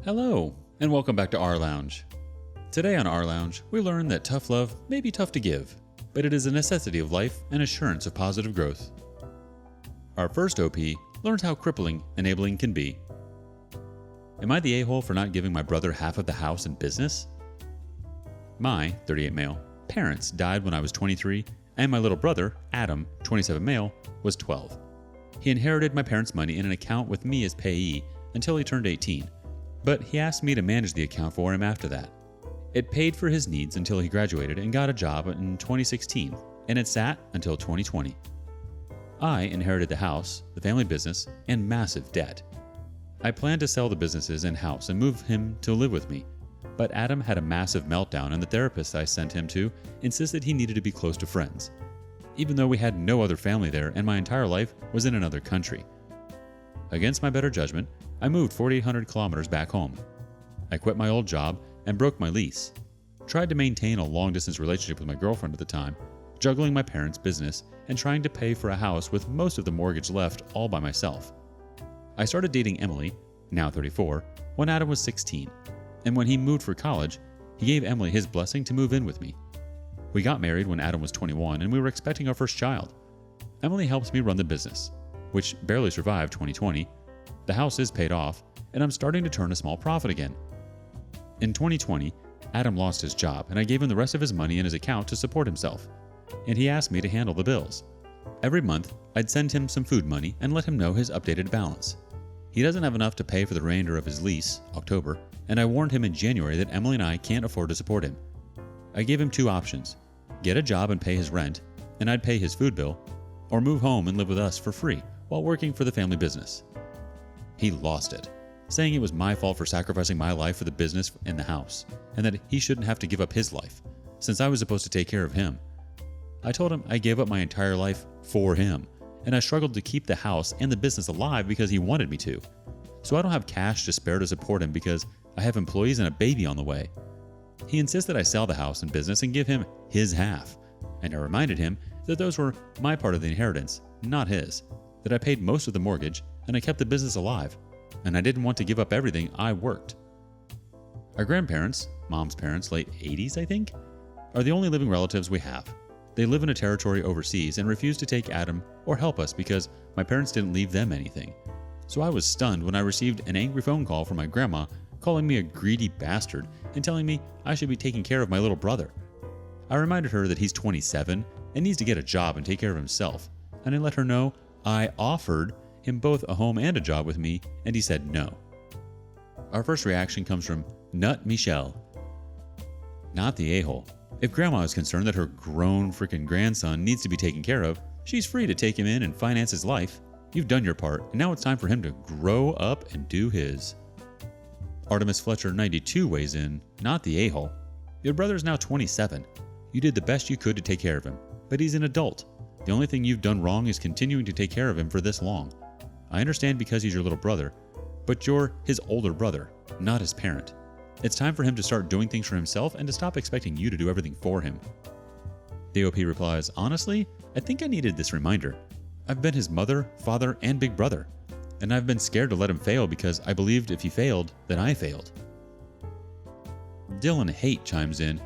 Hello, and welcome back to rLounge. Today on rLounge, we learn that tough love may be tough to give, but it is a necessity of life and assurance of positive growth. Our first OP learns how crippling enabling can be. Am I the a-hole for not giving my brother half of the house and business? My, 38 male, parents died when I was 23, and my little brother, Adam, 27 male, was 12. He inherited my parents' money in an account with me as payee until he turned 18. But he asked me to manage the account for him after that. It paid for his needs until he graduated and got a job in 2016, and it sat until 2020. I inherited the house, the family business, and massive debt. I planned to sell the businesses and house and move him to live with me, but Adam had a massive meltdown and the therapist I sent him to insisted he needed to be close to friends, even though we had no other family there and my entire life was in another country. Against my better judgment, I moved 4,800 kilometers back home. I quit my old job and broke my lease. Tried to maintain a long-distance relationship with my girlfriend at the time, juggling my parents' business and trying to pay for a house with most of the mortgage left all by myself. I started dating Emily, now 34, when Adam was 16, and when he moved for college, he gave Emily his blessing to move in with me. We got married when Adam was 21 and we were expecting our first child. Emily helps me run the business, which barely survived 2020. The house is paid off, and I'm starting to turn a small profit again. In 2020, Adam lost his job, and I gave him the rest of his money in his account to support himself, and he asked me to handle the bills. Every month, I'd send him some food money and let him know his updated balance. He doesn't have enough to pay for the remainder of his lease, October, and I warned him in January that Emily and I can't afford to support him. I gave him two options: get a job and pay his rent, and I'd pay his food bill, or move home and live with us for free while working for the family business. He lost it, saying it was my fault for sacrificing my life for the business and the house, and that he shouldn't have to give up his life, since I was supposed to take care of him. I told him I gave up my entire life for him, and I struggled to keep the house and the business alive because he wanted me to. So I don't have cash to spare to support him because I have employees and a baby on the way. He insisted I sell the house and business and give him his half, and I reminded him that those were my part of the inheritance, not his, that I paid most of the mortgage and I kept the business alive, and I didn't want to give up everything I worked. Our grandparents, mom's parents, late 80s I think, are the only living relatives we have. They live in a territory overseas and refuse to take Adam or help us because my parents didn't leave them anything. So I was stunned when I received an angry phone call from my grandma calling me a greedy bastard and telling me I should be taking care of my little brother. I reminded her that he's 27 and needs to get a job and take care of himself, and I let her know I offered him both a home and a job with me, and he said no. Our first reaction comes from Nut Michelle. Not the a-hole. If grandma is concerned that her grown freaking grandson needs to be taken care of, she's free to take him in and finance his life. You've done your part, and now it's time for him to grow up and do his. Artemis Fletcher 92 weighs in. Not the a-hole. Your brother's now 27. You did the best you could to take care of him, but he's an adult. The only thing you've done wrong is continuing to take care of him for this long. I understand because he's your little brother, but you're his older brother, not his parent. It's time for him to start doing things for himself and to stop expecting you to do everything for him. The OP replies, honestly, I think I needed this reminder. I've been his mother, father, and big brother, and I've been scared to let him fail because I believed if he failed, then I failed. Dylan Haight chimes in,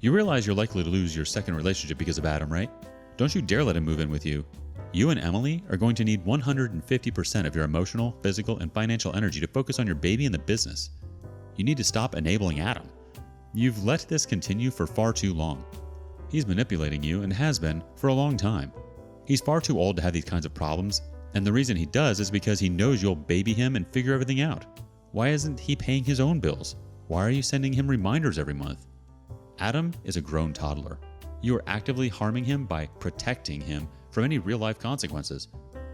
you realize you're likely to lose your second relationship because of Adam, right? Don't you dare let him move in with you. You and Emily are going to need 150% of your emotional, physical, and financial energy to focus on your baby and the business. You need to stop enabling Adam. You've let this continue for far too long. He's manipulating you and has been for a long time. He's far too old to have these kinds of problems, and the reason he does is because he knows you'll baby him and figure everything out. Why isn't he paying his own bills? Why are you sending him reminders every month? Adam is a grown toddler. You are actively harming him by protecting him from any real-life consequences.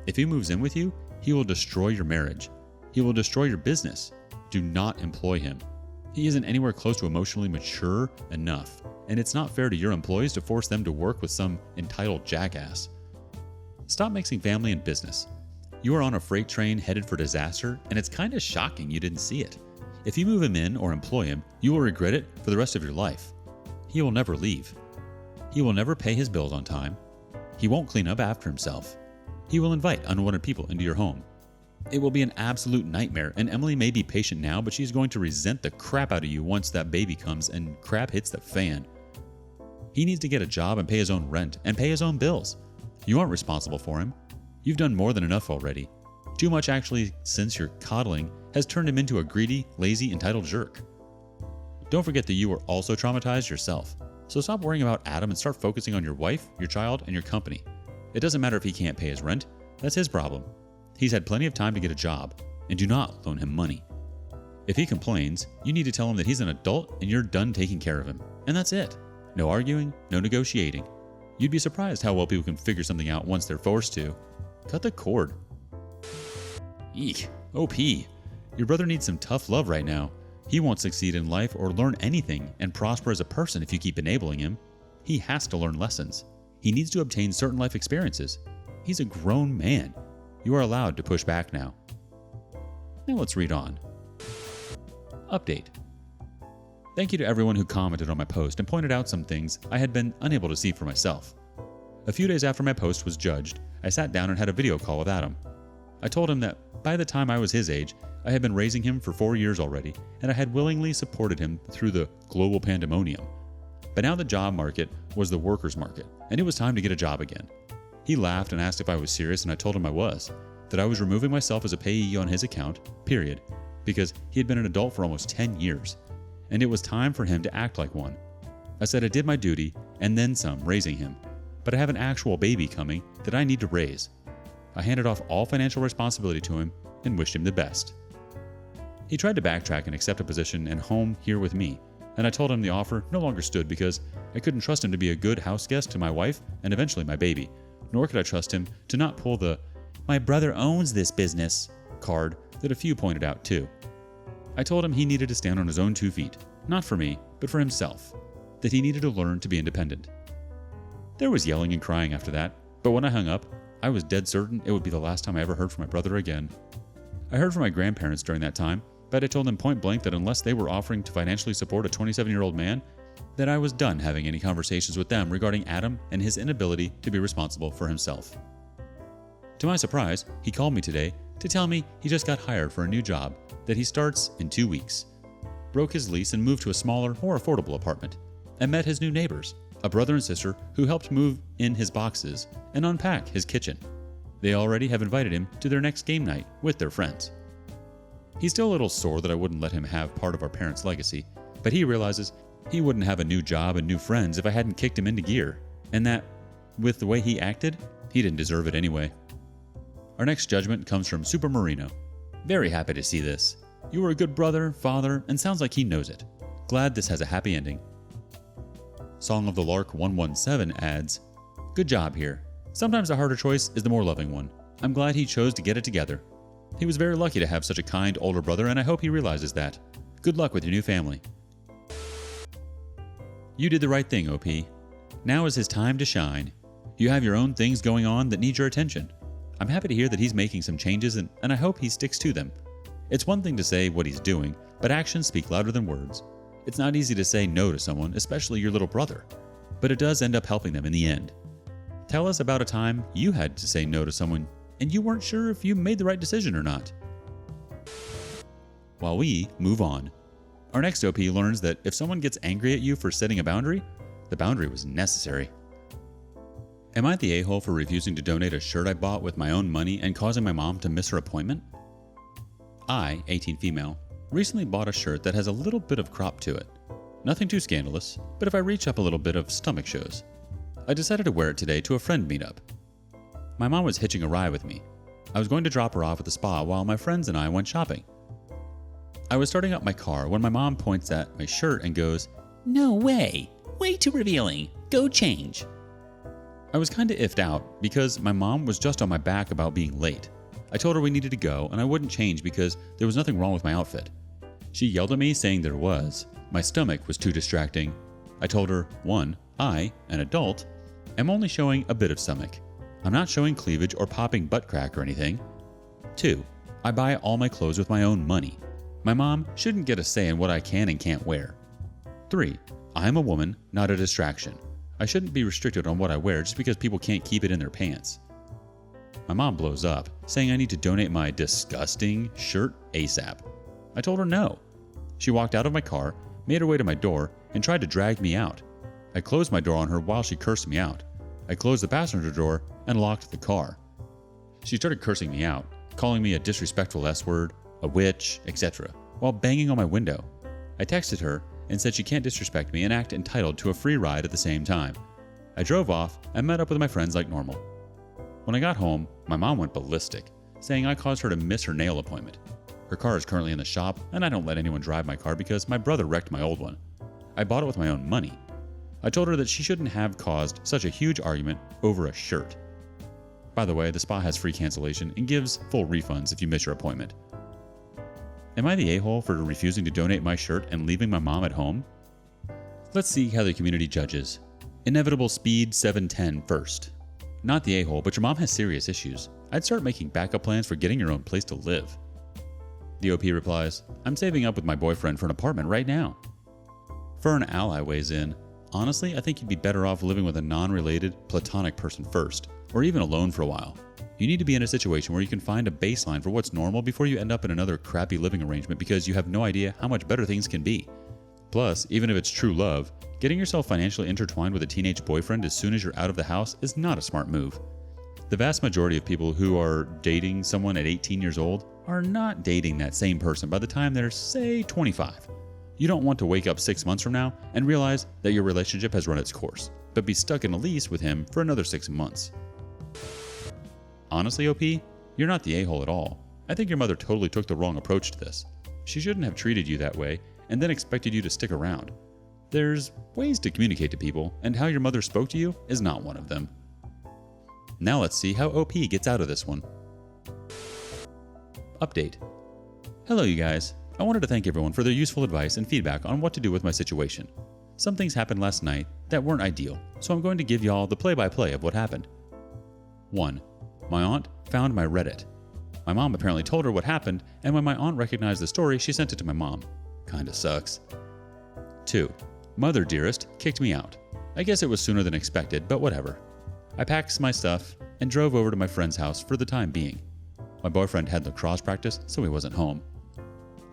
If he moves in with you, he will destroy your marriage. He will destroy your business. Do not employ him. He isn't anywhere close to emotionally mature enough, and it's not fair to your employees to force them to work with some entitled jackass. Stop mixing family and business. You are on a freight train headed for disaster, and it's kind of shocking you didn't see it. If you move him in or employ him, you will regret it for the rest of your life. He will never leave. He will never pay his bills on time. He won't clean up after himself. He will invite unwanted people into your home. It will be an absolute nightmare, and Emily may be patient now, but she's going to resent the crap out of you once that baby comes and crap hits the fan. He needs to get a job and pay his own rent and pay his own bills. You aren't responsible for him. You've done more than enough already. Too much actually, since your coddling has turned him into a greedy, lazy, entitled jerk. Don't forget that you are also traumatized yourself. So stop worrying about Adam and start focusing on your wife, your child, and your company. It doesn't matter if he can't pay his rent. That's his problem. He's had plenty of time to get a job, and do not loan him money. If he complains, you need to tell him that he's an adult and you're done taking care of him. And that's it. No arguing, no negotiating. You'd be surprised how well people can figure something out once they're forced to. Cut the cord. Eek, OP. Your brother needs some tough love right now. He won't succeed in life or learn anything and prosper as a person if you keep enabling him. He has to learn lessons. He needs to obtain certain life experiences. He's a grown man. You are allowed to push back now. Now let's read on. Update. Thank you to everyone who commented on my post and pointed out some things I had been unable to see for myself. A few days after my post was judged, I sat down and had a video call with Adam. I told him that by the time I was his age, I had been raising him for 4 years already, and I had willingly supported him through the global pandemonium. But now the job market was the workers' market, and it was time to get a job again. He laughed and asked if I was serious, and I told him I was, that I was removing myself as a payee on his account, period, because he had been an adult for almost 10 years, and it was time for him to act like one. I said I did my duty, and then some, raising him, but I have an actual baby coming that I need to raise. I handed off all financial responsibility to him and wished him the best. He tried to backtrack and accept a position and home here with me, and I told him the offer no longer stood because I couldn't trust him to be a good house guest to my wife and eventually my baby, nor could I trust him to not pull the "my brother owns this business" card that a few pointed out too. I told him he needed to stand on his own 2 feet, not for me, but for himself, that he needed to learn to be independent. There was yelling and crying after that, but when I hung up, I was dead certain it would be the last time I ever heard from my brother again. I heard from my grandparents during that time, but I told them point blank that unless they were offering to financially support a 27-year-old man, that I was done having any conversations with them regarding Adam and his inability to be responsible for himself. To my surprise, he called me today to tell me he just got hired for a new job that he starts in 2 weeks, broke his lease and moved to a smaller, more affordable apartment, and met his new neighbors, a brother and sister who helped move in his boxes and unpack his kitchen. They already have invited him to their next game night with their friends. He's still a little sore that I wouldn't let him have part of our parents' legacy, but he realizes he wouldn't have a new job and new friends if I hadn't kicked him into gear, and that, with the way he acted, he didn't deserve it anyway. Our next judgment comes from Super Marino. Very happy to see this. You are a good brother, father, and sounds like he knows it. Glad this has a happy ending. Song of the Lark 117 adds, "Good job here. Sometimes the harder choice is the more loving one. I'm glad he chose to get it together. He was very lucky to have such a kind older brother, and I hope he realizes that. Good luck with your new family." You did the right thing, OP. Now is his time to shine. You have your own things going on that need your attention. I'm happy to hear that he's making some changes, and I hope he sticks to them. It's one thing to say what he's doing, but actions speak louder than words. It's not easy to say no to someone, especially your little brother, but it does end up helping them in the end. Tell us about a time you had to say no to someone and you weren't sure if you made the right decision or not. While we move on, our next OP learns that if someone gets angry at you for setting a boundary, the boundary was necessary. Am I the a-hole for refusing to donate a shirt I bought with my own money and causing my mom to miss her appointment? I, 18 female, recently bought a shirt that has a little bit of crop to it. Nothing too scandalous, but if I reach up a little bit of stomach shows. I decided to wear it today to a friend meetup. My mom was hitching a ride with me. I was going to drop her off at the spa while my friends and I went shopping. I was starting up my car when my mom points at my shirt and goes, "No way! Way too revealing! Go change!" I was kinda iffed out because my mom was just on my back about being late. I told her we needed to go and I wouldn't change because there was nothing wrong with my outfit. She yelled at me saying there was. My stomach was too distracting. I told her, 1, I, an adult, am only showing a bit of stomach. I'm not showing cleavage or popping butt crack or anything. 2, I buy all my clothes with my own money. My mom shouldn't get a say in what I can and can't wear. 3, I am a woman, not a distraction. I shouldn't be restricted on what I wear just because people can't keep it in their pants. My mom blows up, saying I need to donate my disgusting shirt ASAP. I told her no. She walked out of my car, made her way to my door, and tried to drag me out. I closed my door on her while she cursed me out. I closed the passenger door and locked the car. She started cursing me out, calling me a disrespectful S-word, a witch, etc., while banging on my window. I texted her and said she can't disrespect me and act entitled to a free ride at the same time. I drove off and met up with my friends like normal. When I got home, my mom went ballistic, saying I caused her to miss her nail appointment. Her car is currently in the shop, and I don't let anyone drive my car because my brother wrecked my old one. I bought it with my own money. I told her that she shouldn't have caused such a huge argument over a shirt. By the way, the spa has free cancellation and gives full refunds if you miss your appointment. Am I the a-hole for refusing to donate my shirt and leaving my mom at home? Let's see how the community judges. Inevitable Speed 710 first. Not the a-hole, but your mom has serious issues. I'd start making backup plans for getting your own place to live. The OP replies, I'm saving up with my boyfriend for an apartment right now. Fern Ally weighs in, honestly, I think you'd be better off living with a non-related, platonic person first, or even alone for a while. You need to be in a situation where you can find a baseline for what's normal before you end up in another crappy living arrangement because you have no idea how much better things can be. Plus, even if it's true love, getting yourself financially intertwined with a teenage boyfriend as soon as you're out of the house is not a smart move. The vast majority of people who are dating someone at 18 years old are not dating that same person by the time they're, say, 25. You don't want to wake up 6 months from now and realize that your relationship has run its course, but be stuck in a lease with him for another 6 months. Honestly, OP, you're not the a-hole at all. I think your mother totally took the wrong approach to this. She shouldn't have treated you that way and then expected you to stick around. There's ways to communicate to people, and how your mother spoke to you is not one of them. Now let's see how OP gets out of this one. Update. Hello you guys. I wanted to thank everyone for their useful advice and feedback on what to do with my situation. Some things happened last night that weren't ideal, so I'm going to give y'all the play-by-play of what happened. 1. My aunt found my Reddit. My mom apparently told her what happened, and when my aunt recognized the story, she sent it to my mom. Kinda sucks. 2. Mother Dearest kicked me out. I guess it was sooner than expected, but whatever. I packed my stuff and drove over to my friend's house for the time being. My boyfriend had lacrosse practice, so he wasn't home.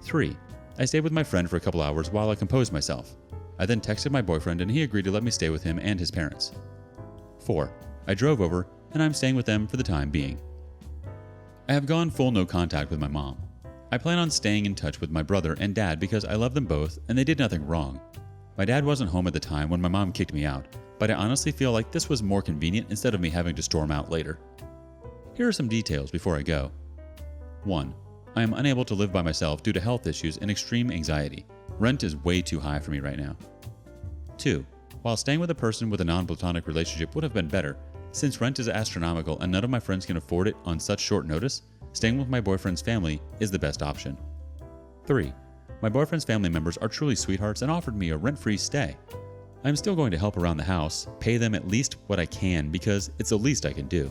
3. I stayed with my friend for a couple hours while I composed myself. I then texted my boyfriend and he agreed to let me stay with him and his parents. 4. I drove over and I'm staying with them for the time being. I have gone full no contact with my mom. I plan on staying in touch with my brother and dad because I love them both and they did nothing wrong. My dad wasn't home at the time when my mom kicked me out, but I honestly feel like this was more convenient instead of me having to storm out later. Here are some details before I go. 1. I am unable to live by myself due to health issues and extreme anxiety. Rent is way too high for me right now. 2. While staying with a person with a non-platonic relationship would have been better, since rent is astronomical and none of my friends can afford it on such short notice, staying with my boyfriend's family is the best option. 3. My boyfriend's family members are truly sweethearts and offered me a rent-free stay. I'm still going to help around the house, pay them at least what I can because it's the least I can do.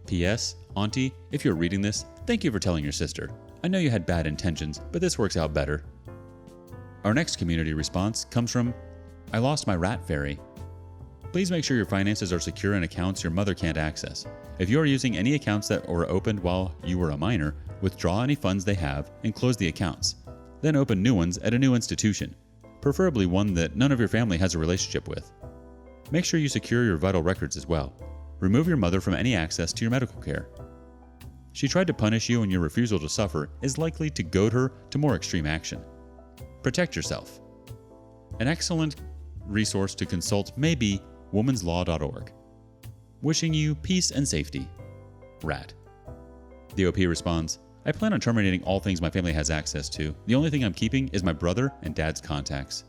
P.S. Auntie, if you're reading this, thank you for telling your sister. I know you had bad intentions, but this works out better. Our next community response comes from, I lost my rat fairy. Please make sure your finances are secure in accounts your mother can't access. If you are using any accounts that were opened while you were a minor, withdraw any funds they have and close the accounts. Then open new ones at a new institution, preferably one that none of your family has a relationship with. Make sure you secure your vital records as well. Remove your mother from any access to your medical care. She tried to punish you and your refusal to suffer is likely to goad her to more extreme action. Protect yourself. An excellent resource to consult may be womanslaw.org. Wishing you peace and safety. Rat. The OP responds, I plan on terminating all things my family has access to. The only thing I'm keeping is my brother and dad's contacts.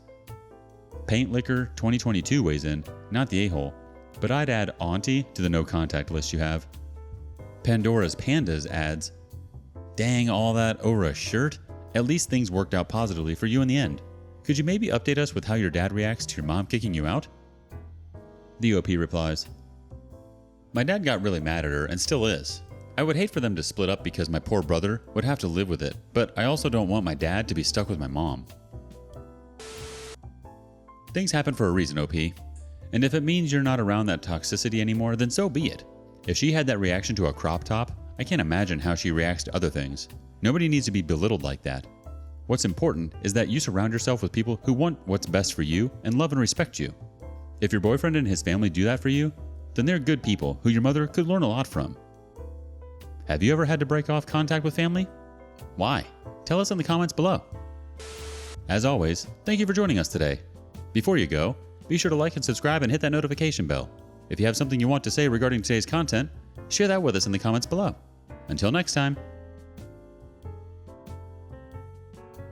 Paint Liquor 2022 weighs in, not the a-hole, but I'd add Auntie to the no contact list you have. Pandora's Pandas adds, dang all that over a shirt? At least things worked out positively for you in the end. Could you maybe update us with how your dad reacts to your mom kicking you out? The OP replies, my dad got really mad at her and still is. I would hate for them to split up because my poor brother would have to live with it, but I also don't want my dad to be stuck with my mom. Things happen for a reason, OP. And if it means you're not around that toxicity anymore, then so be it. If she had that reaction to a crop top, I can't imagine how she reacts to other things. Nobody needs to be belittled like that. What's important is that you surround yourself with people who want what's best for you and love and respect you. If your boyfriend and his family do that for you, then they're good people who your mother could learn a lot from. Have you ever had to break off contact with family? Why? Tell us in the comments below. As always, thank you for joining us today. Before you go, be sure to like and subscribe and hit that notification bell. If you have something you want to say regarding today's content, share that with us in the comments below. Until next time.